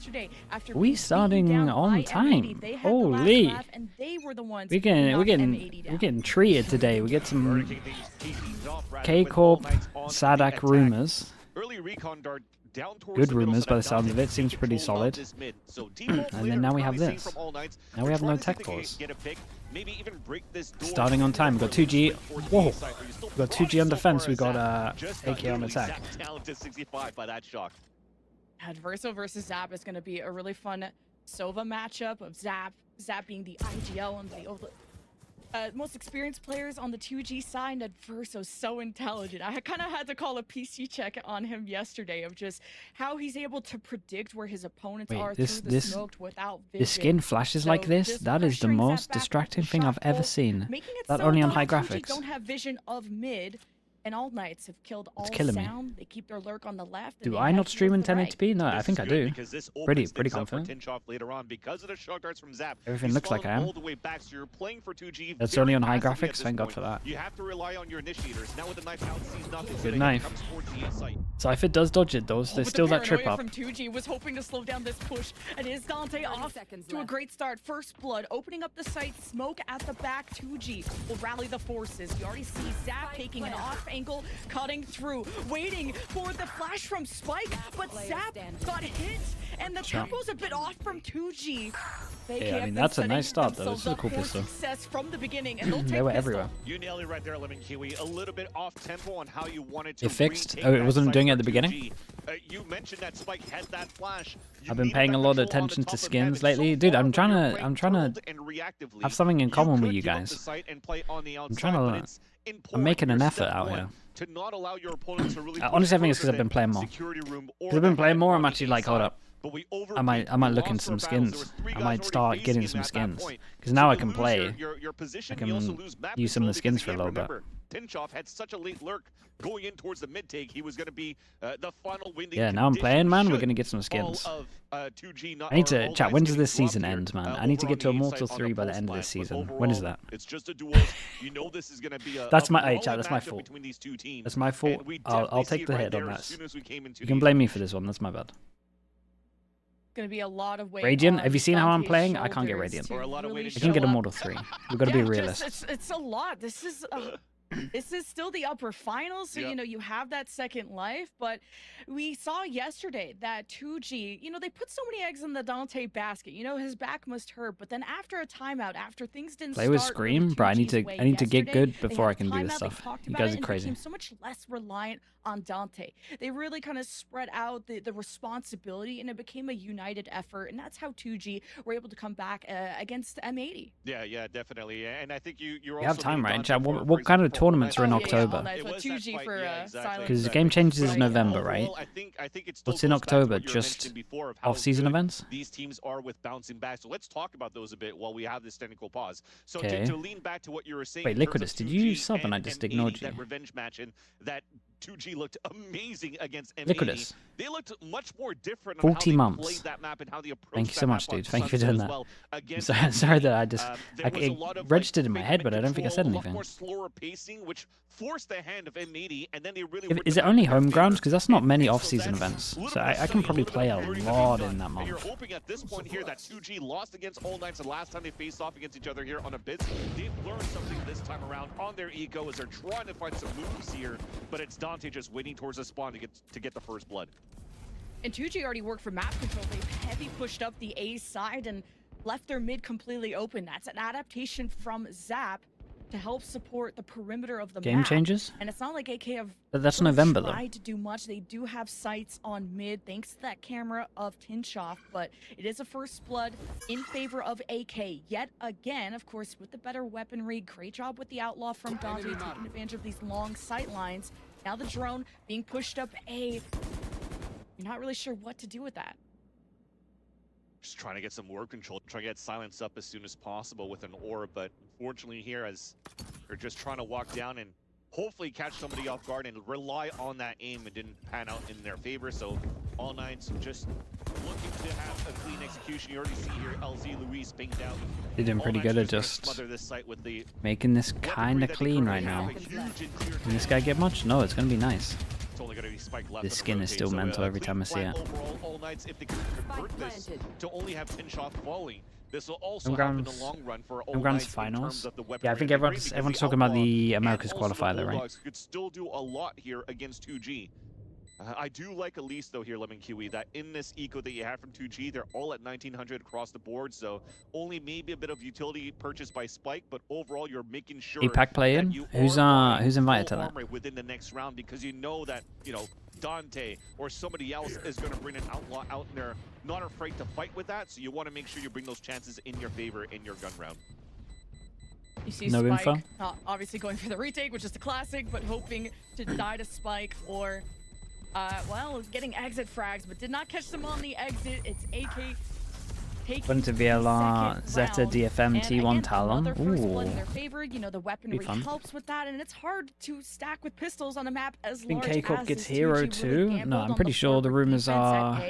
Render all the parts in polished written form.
yesterday after We starting on time. Holy. And they were the ones We're getting treated today. We get some K-Corp Sadak rumors. Early recon dart down towards Good the middle rumors so by the that sounds of Dante it. Seems can pretty control solid. this mid. So default And play then that now we're we have currently seeing this. from All Knights, Now they're we have no trying to see tech if they can cores. get a pick, maybe even break this door Starting on time. We've got 2G. Whoa. We've got 2G on so defense. far We've got Just AK on attack. down to 65 by that shock. Adverso versus Zap is going to be a really fun Sova matchup of Zap being the IGL and the most experienced players on the 2G side, and Adverso's so intelligent. I kind of had to call a PC check on him yesterday of just how he's able to predict where his opponents are through the smoke without vision. The skin flashes like this. That is the most distracting thing I've ever seen. That only on high graphics. Don't have vision of mid. And All Knights have killed all sound. They keep their lurk on the left. Do I not stream in 1080p? No, I think I do. Pretty confident. Everything looks like I am. That's only on high graphics. Thank God for that. You have to rely on your initiators. Now with the knife out, sees nothing. Good knife. Cypher does dodge it though. There's still that trip up. From 2G was hoping to slow down this push, and is Dante off to a great start. First blood, opening up the site. Smoke at the back. 2G will rally the forces. You already see Zap taking an off angle, cutting through, waiting for the flash from Spike, but Zap got hit, and the tempo's a bit off from 2G. Yeah, I mean, that's a nice start though. This is a cool pistol. Success from the beginning, and they were everywhere. You nailed it right there, Lemon Kiwi. A little bit off tempo on how you wanted to. It fixed. Oh, it wasn't doing it at the beginning. You mentioned that Spike had that flash. I've been paying a lot of attention to skins lately, dude. I'm trying to have something in common with you guys. I'm making an effort out here. Honestly, I think it's because I've been playing more. Because I've been playing more, I'm actually like, hold up. I might look into some skins. I might start getting some skins. Because now I can play. I can use some of the skins for a little bit. Tinchoff had such a late lurk going in towards the mid take. He was going to be the final winning. Yeah, now I'm playing, man. We're going to get some skins. I need to chat. When does this season end, man? I need to get to Immortal 3 by the end of this season. When is that? It's just a duel. You know this is going to be that's my hey, chat. That's my fault. That's my fault. I'll take the hit on that. You can blame me for this one. That's my bad. Gonna be a lot of weight. Radiant? Have you seen how I'm playing? I can't get Radiant. I can get Immortal 3. We've got to be realistic. It's a lot. This is still the upper finals, so you know you have that second life. But we saw yesterday that 2G, you know, they put so many eggs in the Dante basket. You know, his back must hurt. But then after a timeout, after things didn't play with Scream, bro. I need to get good before I can do this stuff. You guys are crazy. So much less reliant on Dante. They really kind of spread out the responsibility, and it became a united effort. And that's how 2G were able to come back against M80. Yeah, definitely. And I think you have time, right? Chat. What kind of tournaments are in October? Because the game changes in November, right? What's in October? Just off-season events? These teams are with bouncing back. So let's talk about those a bit while we have this technical pause. So to lean back to what you were saying. Wait, Liquidus, did you sub and I just ignored you? That revenge match and that 2G looked amazing against M80. Liquidus. They looked much more different 40 on how months. they played that map and how they approached Thank you so much, dude. Thank you for doing that. Well. Sorry that I just it registered in my head, but I don't think I said anything. More slower pacing, which forced the hand of M80, and then they really is it only home ground? Because that's not many off-season events, so I can probably play a lot in that month. You're hoping at this point here that 2G lost against All Knights the last time they faced off against each other here on a bid. They've learned something this time around on their eco as they're trying to find some moves here, but it's Dante just waiting towards the spawn to get the first blood. And 2G already worked for map control. They've heavy pushed up the A side and left their mid completely open. That's an adaptation from Zap to help support the perimeter of the game map. Changes? And it's not like AK have that's November though. Tried to do much. They do have sights on mid thanks to that camera of Tinchoff, but it is a first blood in favor of AK. Yet again, of course, with the better weaponry. Great job with the outlaw from Dante taking advantage of these long sight lines. Now the drone being pushed up A. You're not really sure what to do with that. Just trying to get some word control, trying to get silence up as soon as possible with an orb, but unfortunately here as they're just trying to walk down and hopefully catch somebody off guard and rely on that aim. It didn't pan out in their favor, so All Knights just looking to have a clean execution. You already see here LZ Luis pinked out. They're doing pretty good at just making this kind of clean right now. Can this guy get much? No, it's going to be nice. It's only going to be Spike left. The skin is still mental every time I see it. Overall, all Knights, if they can convert this to only have 10 shots falling, this will also help in the long run for all Knights finals. in terms of the Yeah, I think everyone's talking about the Americas qualifier, though, right? Could still do a lot here against 2G. I do like at least, though, here, Lemon Kiwi, that in this eco that you have from 2G, they're all at 1900 across the board, so only maybe a bit of utility purchased by Spike, but overall, you're making sure APAC play in? Who's invited to that? Within the next round, because you know that, you know, Dante or somebody else is going to bring an outlaw out in there, not afraid to fight with that, so you want to make sure you bring those chances in your favor in your gun round. You see no Spike, info? Obviously going for the retake, which is the classic, but hoping to die to Spike or, well, getting exit frags, but did not catch them on the exit. It's AK taking VLR, Zeta, DFM, T1, Talon. Ooh. In their favor. You know, the weaponry helps with that, and it's hard to stack with pistols on a map as large as K-Corp this. gets hero too? No, I'm pretty sure the rumors are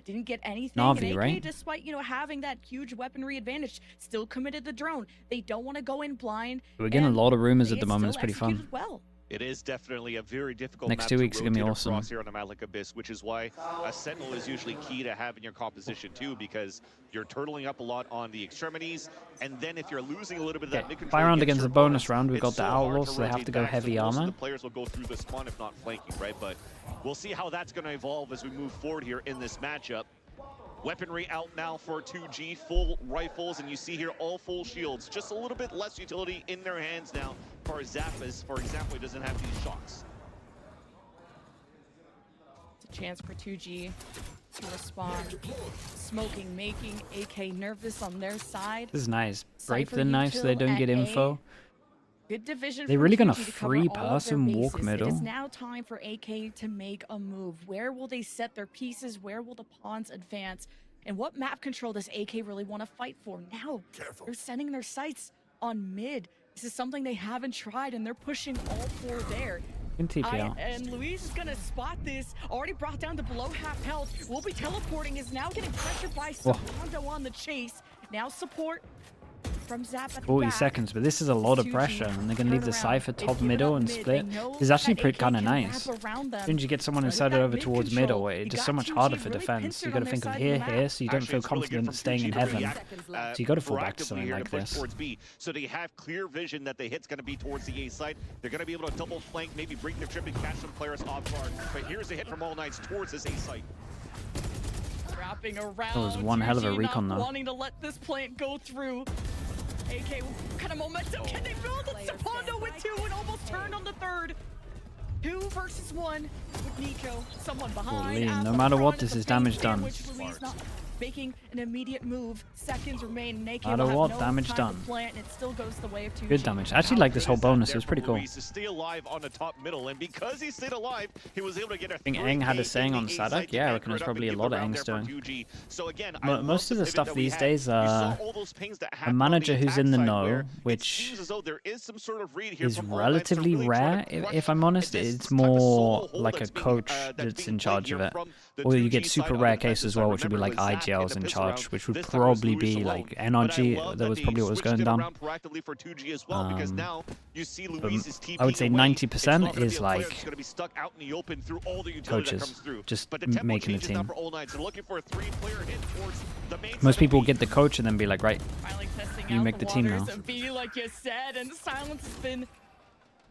didn't get anything. Navi, AK, right? despite, you know, having that huge weaponry advantage, still committed the drone. They don't want to go in blind. We're getting a lot of rumors at the moment. It's pretty fun. Well. It is definitely a very difficult Next map 2 weeks are going to be awesome. Here on the map like Abyss, which is why a Sentinel is usually key to have in your composition too, because you're turtling up a lot on the extremities, and then if you're losing a little bit of that mid-control... By round against the bonus round, we've got the Outlaws, so they have to go heavy armor. The players will go through the spawn if not flanking, right? But we'll see how that's going to evolve as we move forward here in this matchup. Weaponry out now for 2G, full rifles, and you see here all full shields. Just a little bit less utility in their hands now for Zappas, for example, he doesn't have these shots. It's a chance for 2G to respond. Smoking, making AK nervous on their side. This is nice. Break the knife so they don't get info. Good division. They're really gonna free person walk middle. It is now time for AK to make a move. Where will they set their pieces? Where will the pawns advance? And what map control does AK really want to fight for? Now they're sending their sights on mid. This is something they haven't tried, and they're pushing all 4 there. In TPL. And Luis is gonna spot this. Already brought down to below half health. Will be teleporting. Is now getting pressured by Sabando on the chase. Now support from Zap at the 40 back. seconds, but this is a lot of pressure, and they're going to leave the Cypher top middle and split. This is actually pretty kind of nice. As soon as you get someone inserted over towards middle, it's just so much harder for defense. You got to think of here, so you don't feel confident staying in heaven. So you got to fall back to something like this. So they have clear vision that the hit's going to be towards the A side. They're going to be able to double flank, maybe break the trip and catch some players off guard. But here's a hit from All Knights towards this A site. Wrapping around. That was one hell of a recon, though. Wanting to let this plant go through. AK, what kind of momentum can they build? It's Sabando with 2 and almost turned on the 3rd. 2 versus 1 with Nico. Someone behind. No matter what, this is damage done. Making an immediate move. Seconds remain. No matter what, damage done. Plant, and it still goes the way of 2G. Good damage. I actually like this whole bonus. It was pretty cool. To stay alive on the top middle, and because he stayed alive, he was able to get a. I think Eng had a saying on Sadak. Yeah, I reckon there's probably a lot of Engs doing. So again, most of the stuff these days are a manager who's in the know, which is relatively rare. If I'm honest, it's more like a coach that's in charge of it. Or you get super rare cases as well, which would be like IGLs in charge, which would probably be like NRG. That was probably what was going down. I would say 90% is like coaches, just making a team. Most people get the coach and then be like, right, you make the team now. Like you said, and silence has been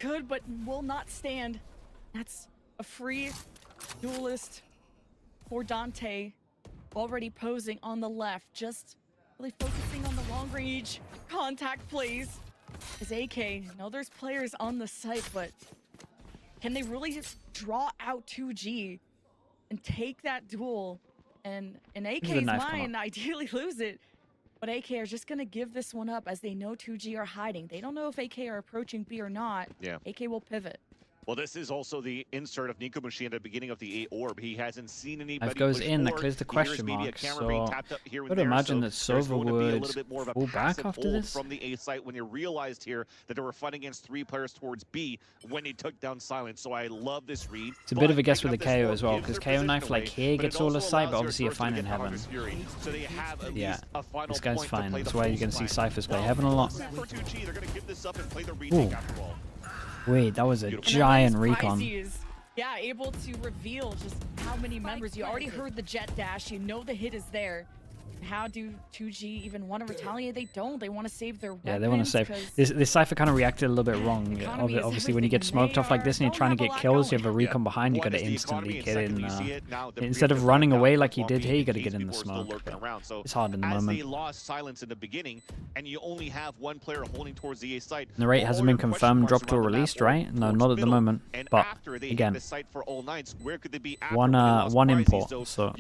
good, but will not stand. That's a free duelist for Dante, already posing on the left, just really focusing on the long range contact plays. As AK, know there's players on the site, but can they really just draw out 2G and take that duel? And in AK's mind, ideally lose it. But AK are just going to give this one up as they know 2G are hiding. They don't know if AK are approaching B or not. Yeah. AK will pivot. Well, this is also the insert of Nico Mushi at the beginning of the A orb. He hasn't seen anybody. It goes in, that clears the question mark. So I would imagine that Sova would pull back after this. From the A site when he realized here that they were fighting against 3 players towards B when he took down Silence. So I love this read. It's a bit of a guess with the KO as well, because KO knife like here gets all the site, but obviously you're fine in heaven. Yeah, this guy's fine. That's why you're going to see Cyphers play heaven a lot. They're going to give this up and play the Ooh. Wait, that was a giant recon. Yeah, able to reveal just how many members. You already heard the jet dash. You know the hit is there. How do 2G even want to retaliate? They don't. They want to save their weapons. Yeah, they want to save. This Cypher kind of reacted a little bit wrong. Obviously, when you get smoked off like this and you're trying to get kills, you have a recon behind, you got to instantly get in. Instead of running away like you did here, you got to get in the smoke. It's hard in the moment. They lost silence in the beginning, and you only have one player holding towards the A site. Narrate hasn't been confirmed, dropped or released, right? No, not at the moment. But again, one import. So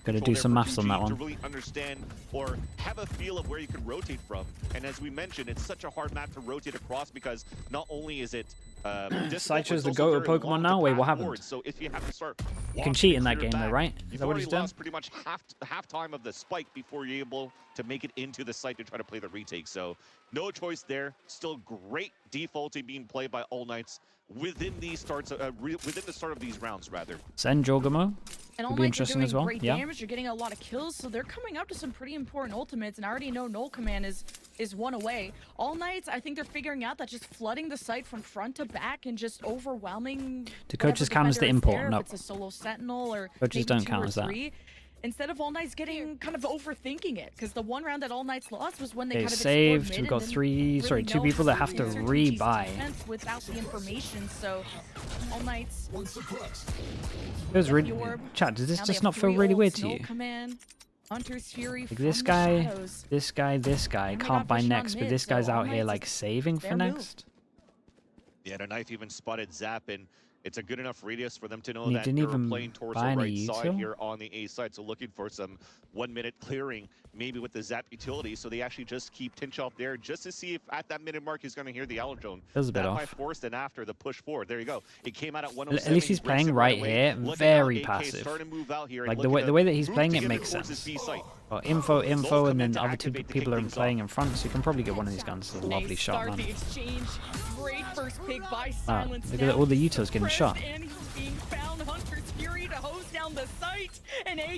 gotta do some maths on that one. Really understand or have a feel of where you can rotate from. And as we mentioned, it's such a hard map to rotate across because not only is it Sideshow's the go-to Pokemon now? Wait, what happened? So if you have to start you can cheat in that game though, right? Is that what he's done? Pretty much half time of the spike before you're able to make it into the site to try to play the retake. So no choice there. Still great defaulting being played by All Knights within these starts, within the start of these rounds, rather. Send Jogamo. And Could be interesting as well. Great damage. You're getting a lot of kills, so they're coming up to some pretty important ultimates. And I already know Null Command is one away. All Knights, I think they're figuring out that just flooding the site from front to back and just overwhelming. Do coaches count as the import? No. If it's a solo sentinel or coaches don't count as that. Instead of All Knights getting kind of overthinking it, because the one round that All Knights lost was when they kind of saved. We've got two people that have to rebuy. Without the information, so All Knights. It was really. Chat, does this just not feel really weird to you? Hunter's Fury. Like this guy can't buy next, but this guy's out here like saving for next. Yeah, the knife even spotted Zap, and it's a good enough radius for them to know he that didn't they're even playing towards buy the any right side here on the A side. So looking for some 1 minute clearing, maybe with the Zap utility. So they actually just keep Tinchoff there just to see if at that minute mark he's going to hear the Allo Drone. That was a bit off. By force, and after the push forward, there you go. It came out at 107. At least he's playing right here, very passive. Like the way that he's playing it makes sense. Well, info, and then other two people are playing in front, so you can probably get one of these guns. It's a lovely shot, man. Great first pick by Silence. Look at all the Utos getting shot.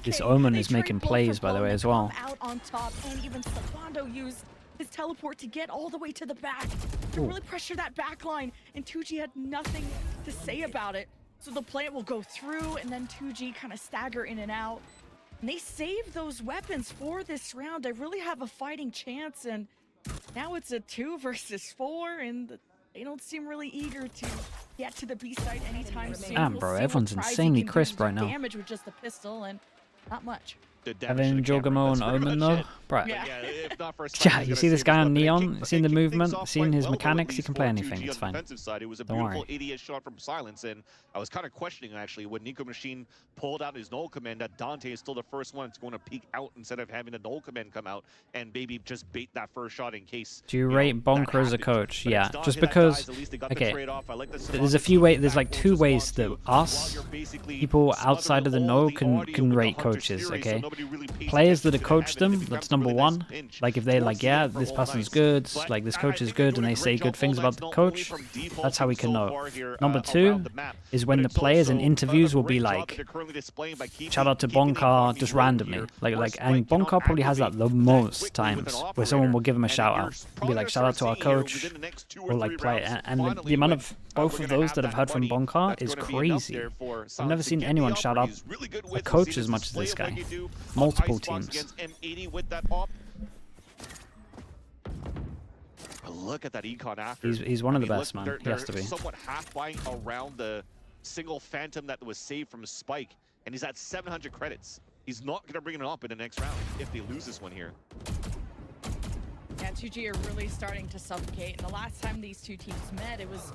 This Omen is making plays, by the way, as well. Out on top, and even Sabando used his teleport to get all the way to the back to really pressure that back line, and 2G had nothing to say about it. So the plant will go through, and then 2G kind of stagger in and out. And they save those weapons for this round. They really have a fighting chance, and now it's a 2 versus 4, and they don't seem really eager to get to the B site anytime soon. Damn, bro, everyone's insanely crisp right now. Damage with just the pistol and not much. Having Jogamo and Omen though, bro. Yeah. Yeah, you see this guy on Neon, seeing the movement, seeing his mechanics, he can play anything, it's fine. It was a beautiful 88 shot from Silence, and I was kind of questioning actually when Nico Machine pulled out his Null Command that Dante is still the first one that's going to peek out instead of having the Null Command come out and maybe just bait that first shot in case. Do you rate Bonker as a coach? Yeah, just because, okay, there's a few ways, there's like 2 ways that us, people outside of the know can rate coaches, okay? Players that have coached them, that's number 1. Like if they're like, yeah, this person's good, like this coach is good, and they say good things about the coach, that's how we can know. Number 2 is when the players in interviews will be like, shout out to Bonkar just randomly. And Bonkar probably has that the most times where someone will give him a shout out. Be like, shout out to our coach, or like play. And the amount of both of those that I've heard from Bonkar is crazy. I've never seen anyone shout out a coach as much as this guy. Multiple teams. Look at that econ after. He's one of the best, man. He has to be. Somewhat half buying around the single Phantom that was saved from Spike, and he's at 700 credits. He's not going to bring it up in the next round if they lose this one here. Yeah, 2G are really starting to suffocate, and the last time these two teams met, it was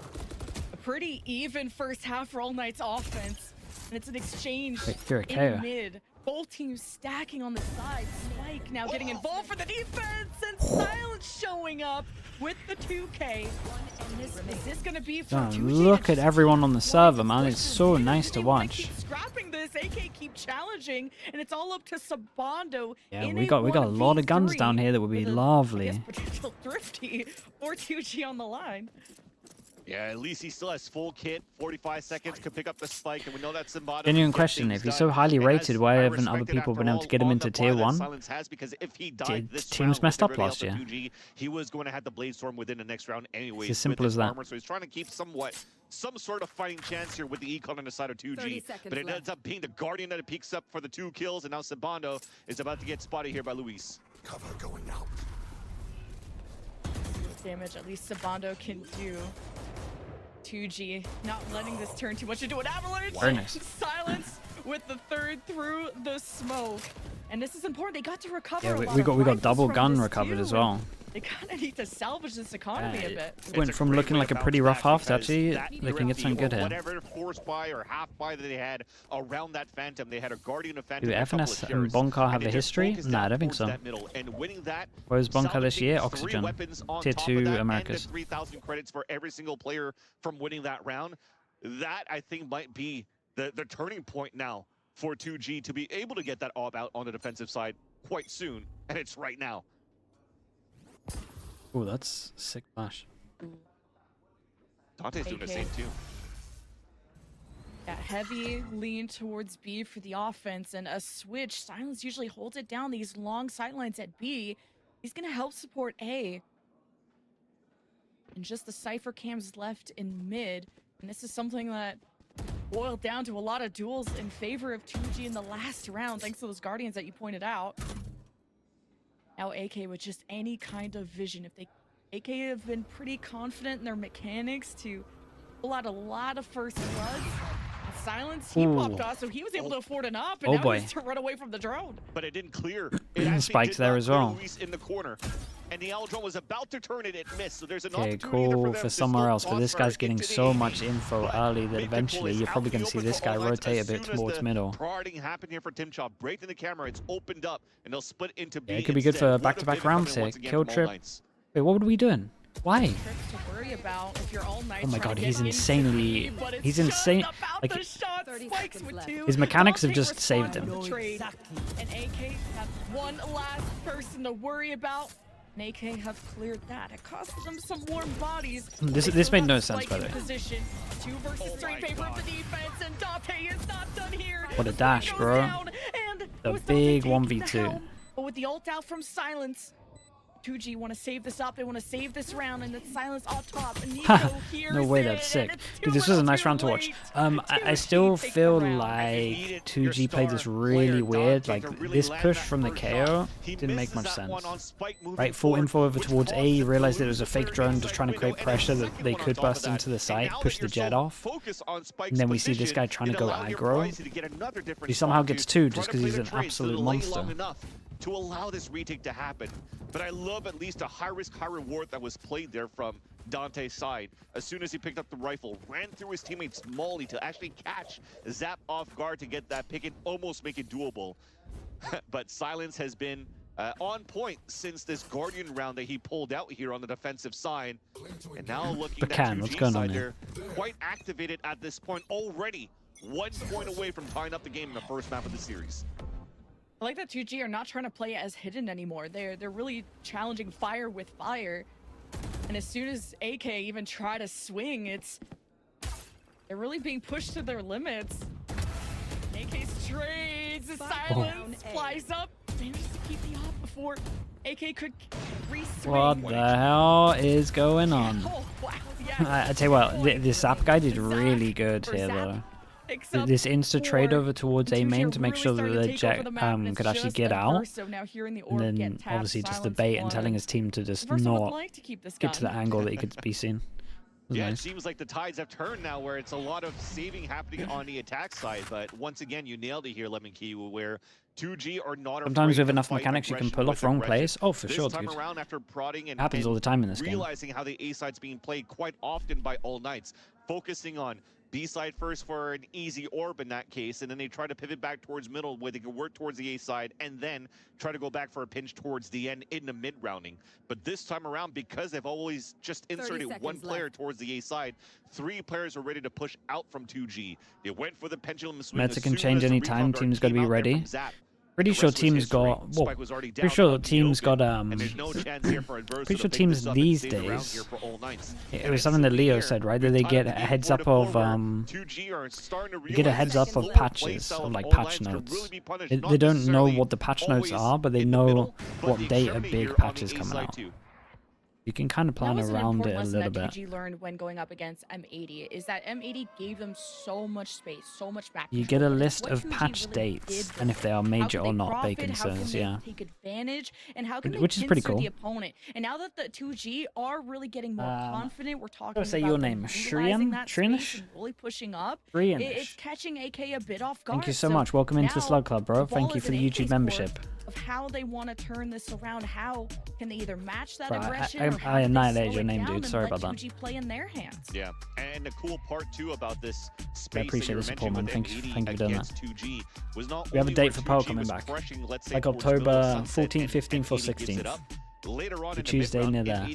a pretty even first half for All Knight's offense, and it's an exchange in mid. Both teams stacking on the side. Spike now getting involved for the defense, and Silence showing up with the 2K. Is this going to be for 2G? Look at everyone on the server, man. It's so nice to watch. Scrapping this, AK keep challenging, and it's all up to Sabando. Yeah, we got a lot of guns down here that would be lovely. Potential thrifty or 2G on the line. Yeah, at least he still has full kit. 45 seconds, could pick up the spike, and we know that Symbado. Genuine question: if he's so highly rated, why haven't other people been able to get him into tier 1? Teams messed up last year. He was going to have the Blade Storm within the next round anyway. It's as simple as that. Armor, so he's trying to keep some sort of fighting chance here with the Econ on the side of 2G. But it ends up being the Guardian that picks up for the 2 kills, and now Symbado is about to get spotted here by Luis. Cover going out. Damage at least Symbado can do. 2G not letting this turn too much into an avalanche. Nice. Silence with the 3rd through the smoke. And this is important. They got to recover. Yeah, we got double gun recovered as well. They kind of need to salvage this economy a bit. It went from looking like a pretty rough half to actually they can get some good here. Whatever force buy or half buy that they had around that Phantom, they had a Guardian of Phantom. Do FNS and Bonka have a history? Nah, I don't think so. Where's Bonka this year? Oxygen. Tier 2 Americas. 3,000 credits for every single player from winning that round. That, I think, might be the turning point now for 2G to be able to get that all out on the defensive side quite soon, and it's right now. Oh, that's sick flash. Dante's doing the same too. Yeah, heavy lean towards B for the offense and a switch. Silence usually holds it down. These long sidelines at B. He's going to help support A. And just the Cypher cams left in mid. And this is something that boiled down to a lot of duels in favor of 2G in the last round, thanks to those Guardians that you pointed out. Now AK with just any kind of vision. If they AK have been pretty confident in their mechanics to pull out a lot of first bloods. Silence, he popped off, so he was able to afford an up, and now he has to run away from the drone. But it didn't clear. Spikes there as well. In the corner. And the drone was about to turn it, it missed. So there's an okay, cool for somewhere else. But this guy's getting so much info early that eventually you're probably going to see this guy rotate a bit towards middle. Prodding happened here for Timchop. Breaking the camera, it's opened up, and they'll split into B. Yeah, it could be good for back-to-back rounds here. Kill trip. Wait, what were we doing? Why? Oh my god, he's insanely... He's insane. Like, his mechanics have just saved him. And AK have one last person to worry about. And AK have cleared that. It cost them some warm bodies. This made no sense, by the way. 2 versus 3 in favor of the defense, and Dante is not done here. What a dash, bro. The big 1v2. But with the ult out from Silence, 2G want to save this up. They want to save this round, and it's Silence on top. And no way, that's sick. Dude, this was a nice round to watch. I still feel like 2G played this really weird. Like, this push from the KO didn't make much sense. Right, full info over towards A, realized it was a fake drone just trying to create pressure that they could burst into the site, push the jet off. And then we see this guy trying to go aggro. He somehow gets 2 just because he's an absolute monster. To allow this retake to happen. But I love at least a high risk, high reward that was played there from Dante's side. As soon as he picked up the rifle, ran through his teammate's molly to actually catch Zap off guard to get that pick and almost make it doable. But Silence has been on point since this Guardian round that he pulled out here on the defensive side. And now looking at 2G side, they're quite activated at this point already. 1 point away from tying up the game in the first map of the series. I like that 2G are not trying to play it as hidden anymore. They're really challenging fire with fire. And as soon as AK even try to swing, they're really being pushed to their limits. AK trades, the Silence flies up, manages to keep the op before AK could re-swing. What the hell is going on? Oh, wow, yeah. I tell you what, this Zap guy did really good here though. This insta trade over towards A main to make sure that the jet could actually get out, and then obviously just the bait and telling his team to just not get to the angle that he could be seen. Yeah, nice. It seems like the tides have turned now, where it's a lot of saving happening on the attack side. But once again, you nailed it here, Lemon Kiwu, where 2G are not. Sometimes with enough mechanics, you can pull off wrong plays. Oh, for sure, dude. This time around, after prodding and happens all the time in this game. Realizing how the A side's being played quite often by all Knights, focusing on B side first for an easy orb in that case, and then they try to pivot back towards middle where they can work towards the A side and then try to go back for a pinch towards the end in the mid rounding. But this time around, because they've always just inserted 1 player towards the A side, 3 players are ready to push out from 2G. They went for the pendulum swing. Meta can change any time, team's got to be ready. Pretty sure teams got. Well, pretty sure teams got. Pretty sure teams these days. It was something that Leo said, right? That they get a heads up of you get a heads up of patches, of like patch notes. They don't know what the patch notes are, but they know what date a big patch is coming out. You can kind of plan around it a little bit. That 2G learned when going up against M80 is that M80 gave them so much space, so much back. You get a list of patch dates and if they are major or not, they concerns, yeah. Take advantage and how can which is pretty cool. The opponent. And now that the 2G are really getting more confident, we're talking say about your name, Shrianish? Really pushing up. It's catching AK a bit off guard. Thank you so much. Welcome into the Slug Club, bro. Thank you for the YouTube membership. Of how they want to turn this around, how can they either match that aggression? I annihilated your name, dude. Sorry about that. 2G play in their hands. Yeah, and the cool part too about this space. I appreciate the support, man. Thank you for doing that. 2G was not we have a date for Pearl coming back, like October 14th, 15th, or 16th. Later on Tuesday near there.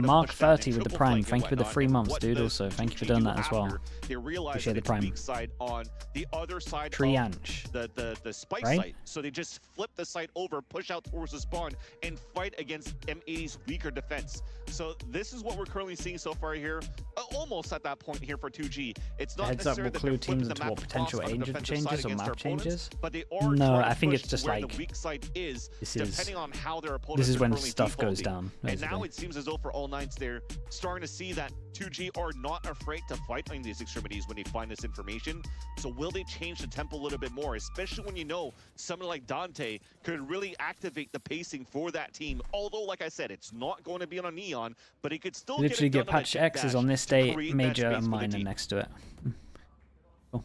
Mark 30 with the Prime. Thank you for the 3 months, dude. Also, thank you for doing that as well. Appreciate the Prime. On the other side Triange. The spike right? site. So they just flip the site over, push out towards the spawn, and fight against M80's weaker defense. So this is what we're currently seeing so far here. Almost at that point here for 2G. It's not heads up will clue teams into what potential agent changes or map changes. No, I think it's just like this is when stuff goes down. And now it seems as though for all nights they're starting to see that 2G are not afraid to fight on these extremities when they find this information. So will they change the tempo a little bit more, especially when you know someone like Dante could really activate the pacing for that team. Although, like I said, it's not going to be on a neon, but it could still literally get patch X's on this date, major and minor next to it. Cool.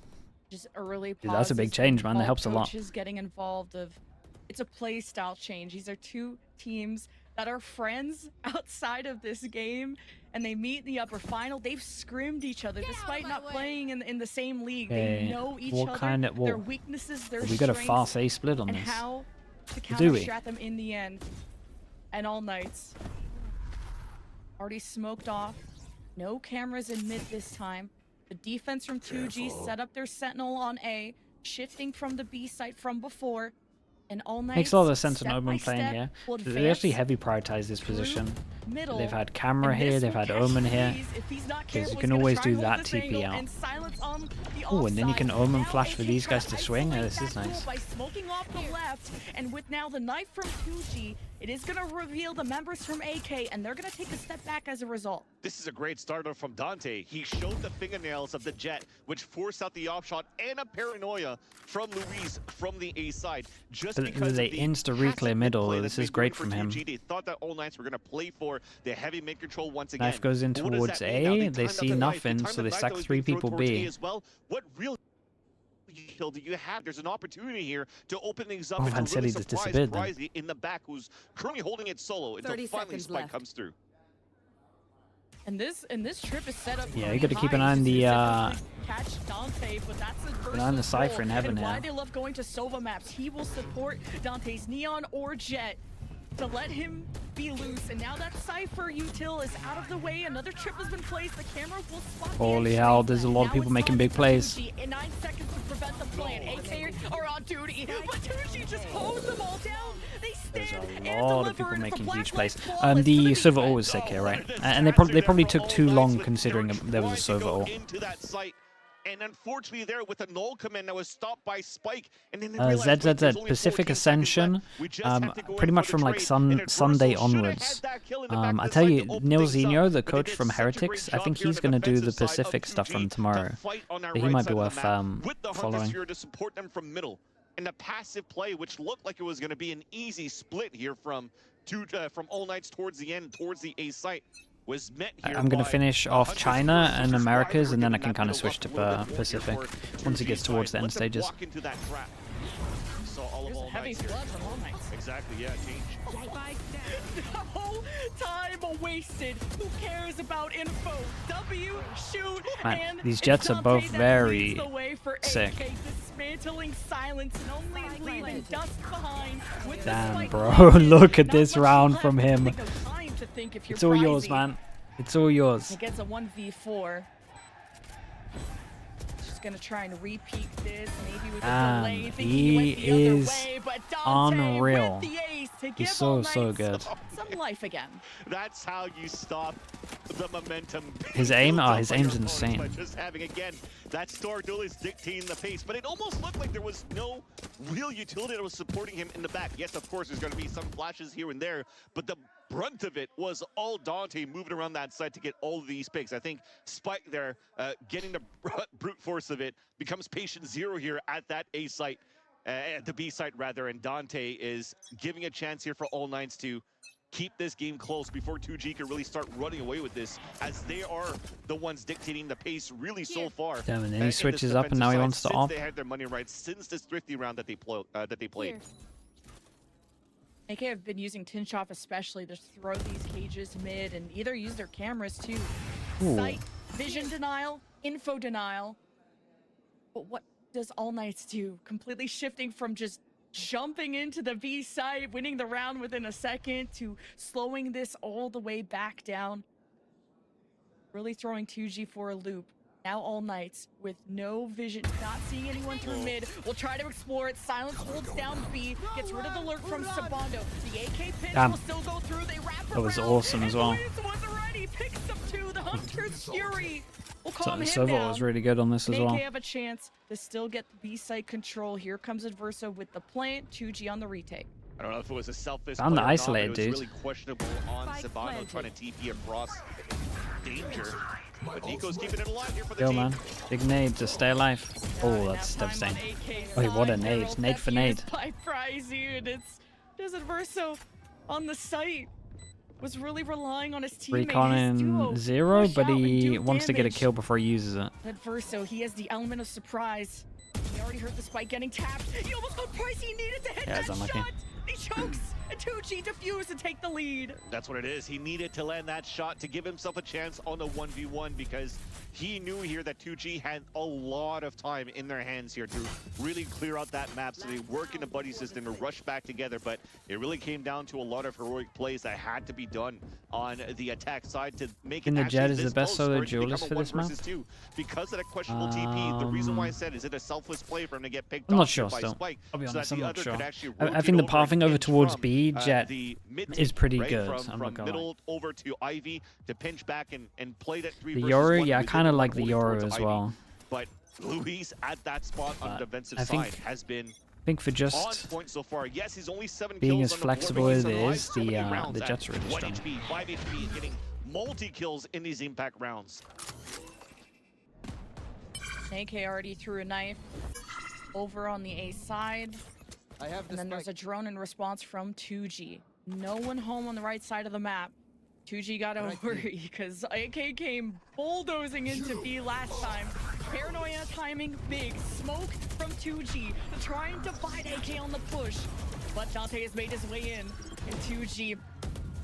Just early dude, that's a big change, man. That helps a lot. Getting involved it's a play style change. These are two teams that are friends outside of this game, and they meet in the upper final. They've scrimmed each other despite not playing in the same league. They know each other, their weaknesses, their strengths. We got a fast A split on and this. How to counter-strat them in the end. And all nights already smoked off. No cameras in mid this time. The defense from 2G set up their sentinel on A, shifting from the B site from before. And all night makes a lot of sense when Omen playing here. They actually heavy prioritize this position. They've had camera here, they've had Omen here. Because you can always do that TP out. Oh, and then you can Omen flash for these guys to swing. Oh, this is nice. By smoking off the left, and with now the knife from 2G, it is going to reveal the members from AK, and they're going to take a step back as a result. This is a great starter from Dante. He showed the fingernails of the Jet, which forced out the offshot and a paranoia from Luis from the A side. Just because they insta-reclear middle, this is great from him. They thought that all nights were going to play for the heavy mid-control once again. Knife goes in towards A, they see nothing, so they stack 3 people B. As well. What real kill do you have? There's an opportunity here to open things up and really surprise Bryzy in the back, who's currently holding it solo until finally Spike comes through. And this trip is set up. Yeah, you got to keep an eye on the catch Dante, but that's on the Cypher in heaven now. now. Why they love going to Sova maps. He will support Dante's Neon or Jet to let him be loose. And now that Cypher util is out of the way, another trip has been placed. The camera will spot. Holy hell, there's a lot of people making big plays. In 9 seconds to prevent the plan. AK are on duty, but 2G just holds them all down. They stand There's a lot of people making huge plays. The Sova ult was sick here, right? And they probably took too long considering there was a Sova ult. And unfortunately there with a null command that was stopped by Spike, and then ZZZ Pacific Ascension, pretty much from like Sunday onwards. I tell you, Nilzinho, the coach from Heretics, I think he's gonna do the Pacific stuff from tomorrow. But he might be worth following. To support them from middle, and the passive play, which looked like it was going to be an easy split here from all nights towards the end, towards the A site. I'm going to finish off China and Americas, and then I can kind of switch to Pacific once it gets towards the end stages. Heavy flood from all nights. Exactly, yeah, change. No time wasted. Who cares about info? W, shoot, man, and these Jets are both very sick. Dismantling silence and only leaving dust behind. Damn, bro, look at this round from him. It's all yours, man. It's all yours. He gets a 1v4. just gonna try and repeat this, maybe with a delay, thinking he went the other is way, but Dante unreal. with the ace to He's give All so Knights good. some life again. That's how you stop the momentum. His aim, his aim's insane. By just having, again, that star duel is dictating the pace, but it almost looked like there was no real utility that was supporting him in the back. Yes, of course, there's going to be some flashes here and there, but the brunt of it was all Dante moving around that side to get all of these picks. I think Spike there, getting the brute force of it, becomes patient zero here at that A site, at the B site rather, and Dante is giving a chance here for All Knights to keep this game close before 2G can really start running away with this, as they are the ones dictating the pace really so far. Damn, and then he switches up and now he wants to op. They had their money right since this thrifty round that they played. AK have been using Tinshop especially to throw these cages mid and either use their cameras too. Sight, vision denial, info denial. But what does All Knights do? Completely shifting from just jumping into the B site, winning the round within a second, to slowing this all the way back down. Really throwing 2G for a loop. Now All Knights with no vision, not seeing anyone through mid, will try to explore it. Silence holds down B, gets rid of the lurk from Sabando. The AK pinch will still go through. They wrap That was around, awesome as well. was ready, picks up two. The Hunter's Fury will calm him Silva down. was really good on this as well. AK have a chance to still get the B site control. Here comes Adverso with the plant. 2G on the retake. I don't know if it was a selfish Found the play or isolated, not, dude. it was really questionable on Sabano trying to TP across danger. But Nico's keeping it alive here for the Yo, team. man. Big nade to stay alive. Oh, that's devastating. Wait, what a nade. Nade for nade. By Pricey, and it's Adverso on the site. Was really relying on his teammate. Recon in 0, but he wants to get a kill before he uses it. Adverso, he has the element of surprise. He already heard the spike getting tapped. He almost got Pricey. He needed to hit that shot. He chokes, and 2G defuse to take the lead. That's what it is. He needed to land that shot to give himself a chance on the 1v1 because he knew here that 2G had a lot of time in their hands here to really clear out that map, so they work in a buddy system to rush back together, but it really came down to a lot of heroic plays that had to be done on the attack side to make it the Jet is this the best close solo for it to duelist become for a this 1 map? versus 2. Because of that questionable TP, the reason why I said, is it a selfless play for him to get picked I'm not off sure by still. Spike, I'll be so honest, that I'm the not other sure. could actually I think the pathing over towards from, B, Jet, is pretty good. From I'm not gonna middle lie. over to Ivy to pinch back and play that 3 The versus Yoru, 1 yeah, I within kind of the like the holding Yoru towards as Ivy. well. But Luis at that spot on the defensive side has been I think for on just point so far. Yes, he's only 7 being kills as on the board, flexible but as he's it survived is, so many rounds the at Jet's really 1 strong. HP, 5 HP, and getting multi-kills in these impact rounds. AK already threw a knife over on the A side. And then there's a drone in response from 2G. No one home on the right side of the map. 2G gotta worry because AK came bulldozing into B last time. Paranoia timing big. Smoke from 2G to try and divide AK on the push. But Dante has made his way in. And 2G,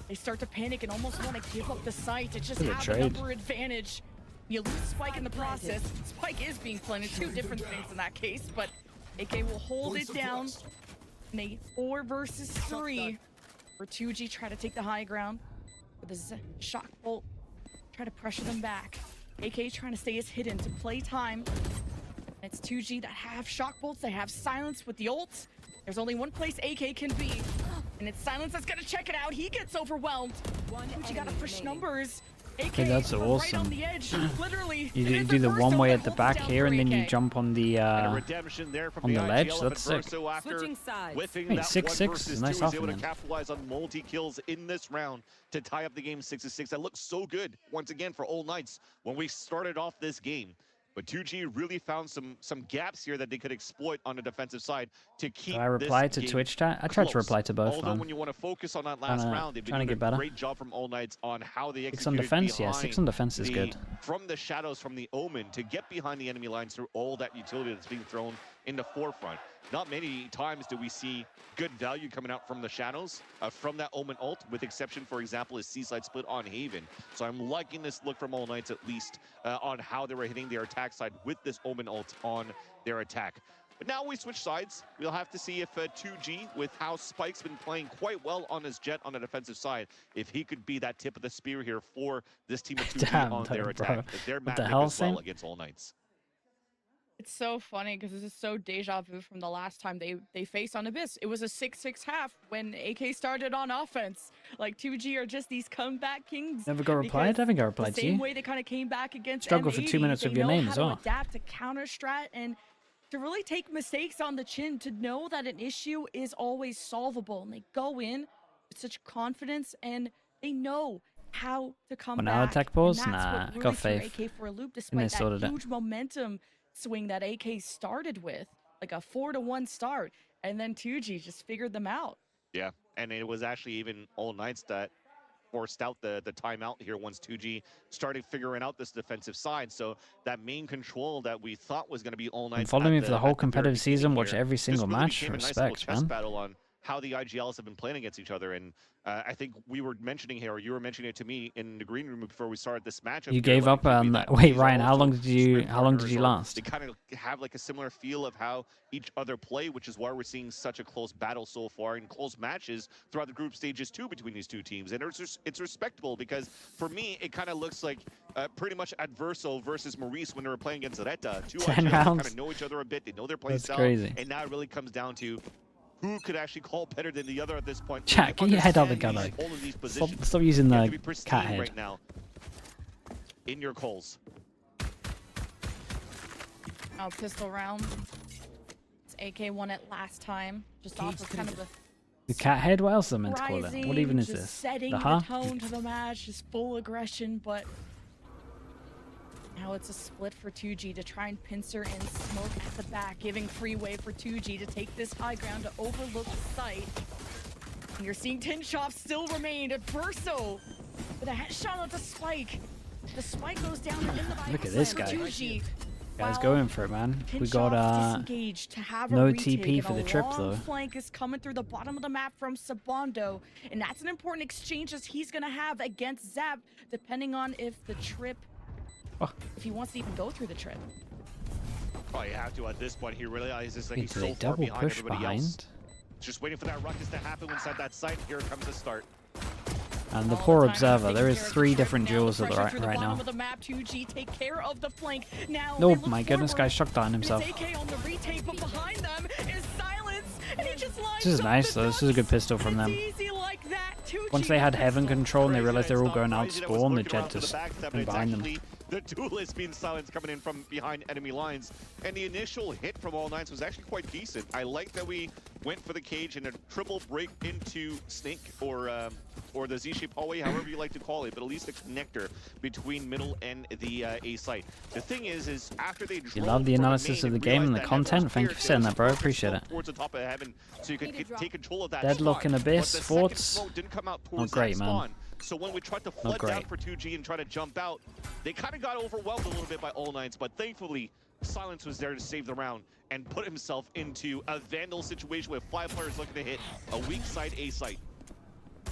they start to panic and almost want to give up the site to just have a number advantage. You lose Spike in the process. Spike is being planted. Two different things in that case, but AK will hold it down in a 4 versus 3 for 2G. Try to take the high ground with a shock bolt. Try to pressure them back. AK trying to stay as hidden to play time. And it's 2G that have shock bolts. They have silence with the ults. There's only one place AK can be, and it's Silence that's gonna check it out. He gets overwhelmed. 2G gotta push numbers. AK that's right awesome. on the edge, literally. You do the one way at the back here, and then you jump on the ledge. That's sick. Switching sides. Hey, 6-6 is nice off able to then. capitalize on multi-kills in this round to tie up the game 6-6. That looks so good once again for All Knights when we started off this game. But 2G really found some gaps here that they could exploit on the defensive side to keep. Do I reply to Twitch chat? I tried to reply to both. Although when you want to focus on that last round, they've been doing a great job from All Knights on how they executed 6 on defense, yeah. 6 on defense is good. From the shadows, from the Omen, to get behind the enemy lines through all that utility that's being thrown in the forefront. Not many times do we see good value coming out from the shadows, from that Omen ult, with exception, for example, is Seaside split on Haven. So I'm liking this look from All Knights, at least, on how they were hitting their attack side with this Omen ult on their attack. But now we switch sides. We'll have to see if 2G, with how Spike's been playing quite well on his Jet on the defensive side, if he could be that tip of the spear here for this team of 2G on their attack. They're matched up as well against All Knights. It's so funny because this is so deja vu from the last time they faced on Abyss. It was a 6-6 half when AK started on offense. Like 2G are just these comeback kings. Never got replied? I haven't got replied the to you. same way they kind of came back against Struggle for M80, 2 minutes with your name as well. They know how to adapt to counter strat and to really take mistakes on the chin, to know that an issue is always solvable. And they go in with such confidence and they know how to come back. Now attack pause? And that's Nah, what I really got threw faith. AK for a loop, despite that sorted it. huge momentum swing that AK started with, like a 4-1 start, and then 2G just figured them out. Yeah, and it was actually even All Knights that forced out the timeout here once 2G started figuring out this defensive side. So that main control that we thought was going to be All Knights. Follow me for the whole competitive season. Watch every single match. Respect, man. Battle on how the IGLs have been playing against each other, and I think we were mentioning here, or you were mentioning it to me in the green room before we started this matchup. You gave up on that. Wait, Ryan, how long did you last? They kind of have like a similar feel of how each other play, which is why we're seeing such a close battle so far and close matches throughout the group stages too between these two teams. And it's respectable because for me, it kind of looks like pretty much Adverso versus Maurice when they were playing against Zeta. 10 rounds. Kind of know each other a bit. They know their play style. Crazy. And now it really comes down to who could actually call better than the other at this point. Chat, get your head out of the gun. Stop using the cat head. Right now. In your calls. Oh, pistol round. It's AK won it last time. Just off of kind of a the cat head? What else am I meant to call it? What even is this? this? Setting the tone to the match, just full aggression, but now it's a split for 2G to try and pincer and smoke at the back, giving freeway for 2G to take this high ground to overlook the site. And you're seeing Tin Shop still remain at Verso with a headshot on the spike. The spike goes down in the Look at this guy. 2G. Guy's going for it, man. We got no TP for the trip though. Flank is coming through the bottom of the map from Sabondo, and that's an important exchange as he's gonna have against Zap, depending on if the trip. If he wants to even go through the trip. Oh, you have to at this point. He realizes that he's so far behind everybody else. Just waiting for that ruckus to happen inside that site. Here comes the start. And the poor observer. There is 3 different duels at the right now. Oh my goodness, guy's shotgun himself. This is nice though. This is a good pistol from them. Once they had heaven control and they realized they were all going out spawn, the Jet just went behind them. The duelist being silenced coming in from behind enemy lines, and the initial hit from All Knights was actually quite decent. I like that we went for the cage and a triple break into Snake or the Z-shaped hallway, however you like to call it, but at least a connector between middle and the A site. The thing is after they you love the analysis of the game and the content. Thank you for saying that, bro. Appreciate it. Towards the top of heaven, so you can take control of that. Deadlock in Abyss, Forts. Oh, great, man. So when we tried to flood down for 2G and try to jump out, they kind of got overwhelmed a little bit by All Knights, but thankfully, Silence was there to save the round and put himself into a Vandal situation with 5 players looking to hit a weak side A site.